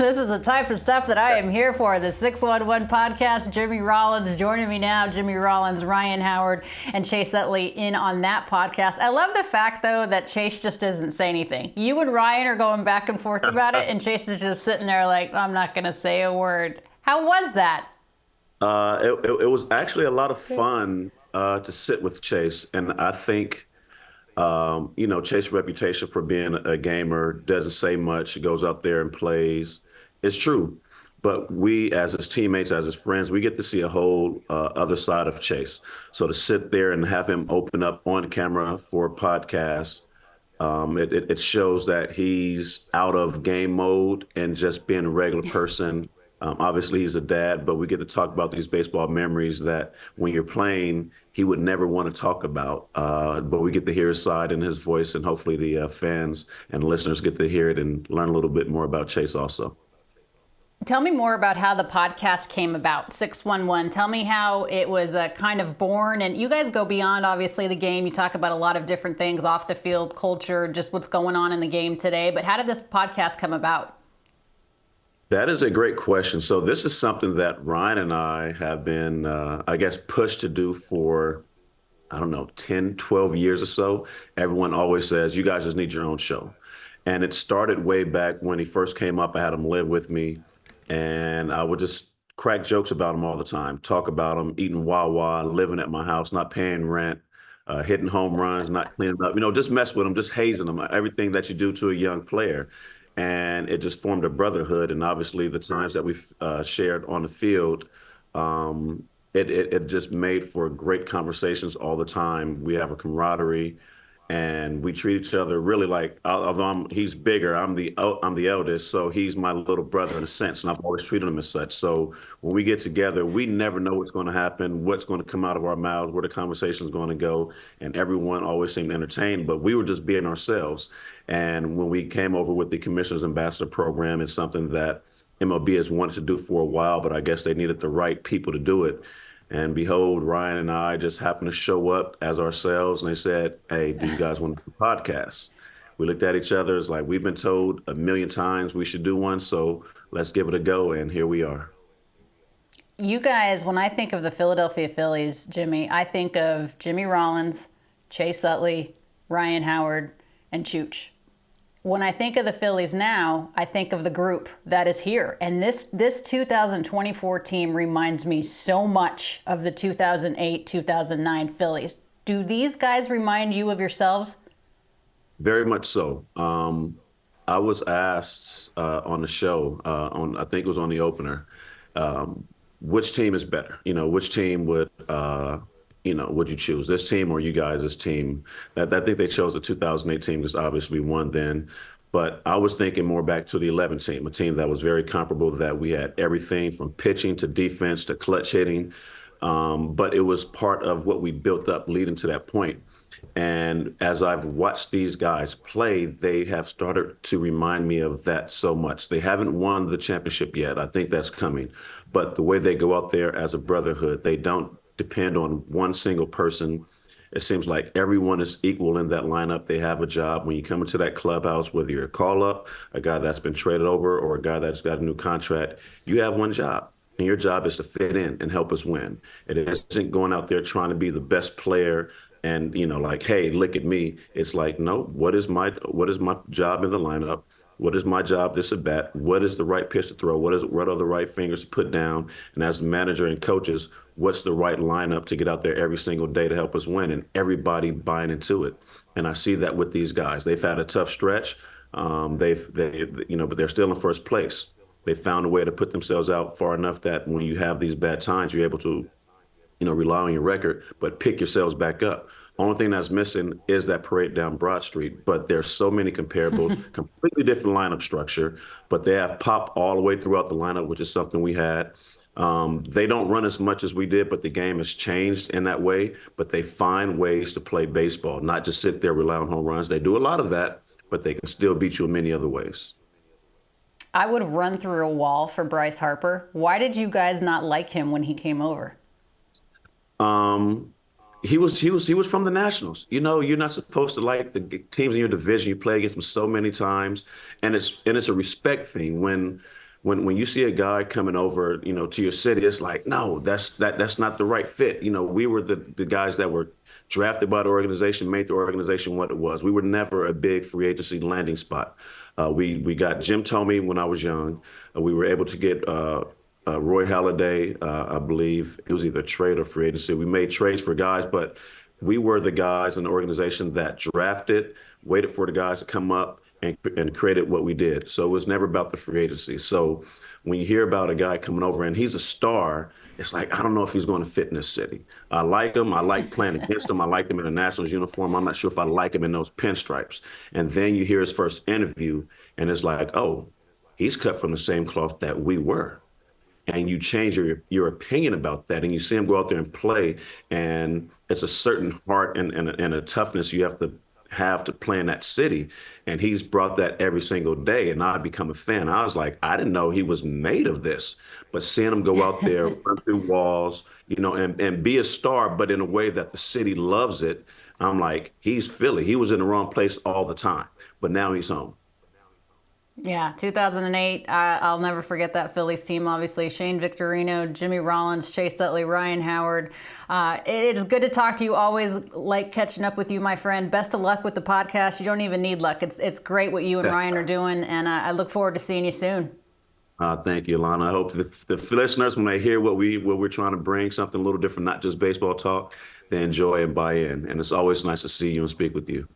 This is the type of stuff that I am here for. The 611 podcast. Jimmy Rollins joining me now. Jimmy Rollins, Ryan Howard, and Chase Utley in on that podcast. I love the fact, though, that Chase just doesn't say anything. You and Ryan are going back and forth about it, and Chase is just sitting there like, I'm not going to say a word. How was that? It was actually a lot of fun to sit with Chase, and I think Chase's reputation for being a gamer, doesn't say much, goes out there and plays. It's true. But we, as his teammates, as his friends, we get to see a whole other side of Chase. So to sit there and have him open up on camera for a podcast, it shows that he's out of game mode and just being a regular person. Obviously, he's a dad, but we get to talk about these baseball memories that when you're playing, he would never want to talk about. But we get to hear his side and his voice, and hopefully the fans and listeners get to hear it and learn a little bit more about Chase also. Tell me more about how the podcast came about, 611. Tell me how it was kind of born. And you guys go beyond, obviously, the game. You talk about a lot of different things, off the field, culture, just what's going on in the game today. But how did this podcast come about? That is a great question. So this is something that Ryan and I have been, pushed to do for, 10, 12 years or so. Everyone always says, you guys just need your own show. And it started way back when he first came up. I had him live with me, and I would just crack jokes about him all the time, talk about him eating Wawa, living at my house, not paying rent, hitting home runs, not cleaning up, just mess with him, just hazing him, everything that you do to a young player. And it just formed a brotherhood. And obviously the times that we've shared on the field, it just made for great conversations all the time. We have a camaraderie, and we treat each other really like, although he's bigger, I'm the eldest, so he's my little brother in a sense, and I've always treated him as such. So when we get together, we never know what's going to happen, what's going to come out of our mouths, where the conversation is going to go, and everyone always seemed entertained, but we were just being ourselves. And when we came over with the Commissioner's Ambassador Program, it's something that MLB has wanted to do for a while, but I guess they needed the right people to do it. And behold, Ryan and I just happened to show up as ourselves, and they said, hey, do you guys want to do a podcast? We looked at each other, it's like, we've been told a million times we should do one, so let's give it a go, and here we are. You guys, when I think of the Philadelphia Phillies, Jimmy, I think of Jimmy Rollins, Chase Utley, Ryan Howard, and Chooch. When I think of the Phillies now, I think of the group that is here. And this 2024 team reminds me so much of the 2008-2009 Phillies. Do these guys remind you of yourselves? Very much so. I was asked on the show, I think it was on the opener, which team is better? Which team would you choose, this team or you guys, this team? I think they chose the 2008 team because obviously we won then. But I was thinking more back to the 11 team, a team that was very comparable, that we had everything from pitching to defense to clutch hitting. But it was part of what we built up leading to that point. And as I've watched these guys play, they have started to remind me of that so much. They haven't won the championship yet. I think that's coming. But the way they go out there as a brotherhood, they don't depend on one single person. It seems like everyone is equal in that lineup. They have a job. When you come into that clubhouse, whether you're a call-up, a guy that's been traded over, or a guy that's got a new contract, you have one job. And your job is to fit in and help us win. It isn't going out there trying to be the best player and, like, hey, look at me. It's like, no, what is my job in the lineup? What is my job this at bat? What is the right pitch to throw? What are the right fingers to put down? And as the manager and coaches, what's the right lineup to get out there every single day to help us win? And everybody buying into it. And I see that with these guys. They've had a tough stretch. But they're still in first place. They found a way to put themselves out far enough that when you have these bad times, you're able to, rely on your record, but pick yourselves back up. Only thing that's missing is that parade down Broad Street, but there's so many comparables, completely different lineup structure, but they have pop all the way throughout the lineup, which is something we had. They don't run as much as we did, but the game has changed in that way, but they find ways to play baseball, not just sit there, rely on home runs. They do a lot of that, but they can still beat you in many other ways. I would have run through a wall for Bryce Harper. Why did you guys not like him when he came over? He was from the Nationals. You're not supposed to like the teams in your division. You play against them so many times, and it's a respect thing. When when you see a guy coming over, to your city, it's like, no, that's not the right fit. We were the guys that were drafted by the organization, made the organization what it was. We were never a big free agency landing spot. We got Jim Tomey when I was young. We were able to get Roy Halladay. I believe it was either trade or free agency. We made trades for guys, but we were the guys in the organization that drafted, waited for the guys to come up and created what we did. So it was never about the free agency. So when you hear about a guy coming over and he's a star, it's like, I don't know if he's going to fit in this city. I like him. I like playing against him. I like him in a Nationals uniform. I'm not sure if I like him in those pinstripes. And then you hear his first interview and it's like, oh, he's cut from the same cloth that we were. And you change your opinion about that, and you see him go out there and play, and it's a certain heart and a toughness you have to play in that city. And he's brought that every single day, and I become a fan. I was like, I didn't know he was made of this, but seeing him go out there, run through walls, and be a star, but in a way that the city loves it. I'm like, he's Philly. He was in the wrong place all the time, but now he's home. Yeah, 2008. I'll never forget that Phillies team. Obviously, Shane Victorino, Jimmy Rollins, Chase Utley, Ryan Howard. It is good to talk to you. Always like catching up with you, my friend. Best of luck with the podcast. You don't even need luck. It's great what you and Ryan are doing, and I look forward to seeing you soon. Thank you, Alanna. I hope the listeners, when they hear what we're trying to bring, something a little different, not just baseball talk, they enjoy and buy in. And it's always nice to see you and speak with you.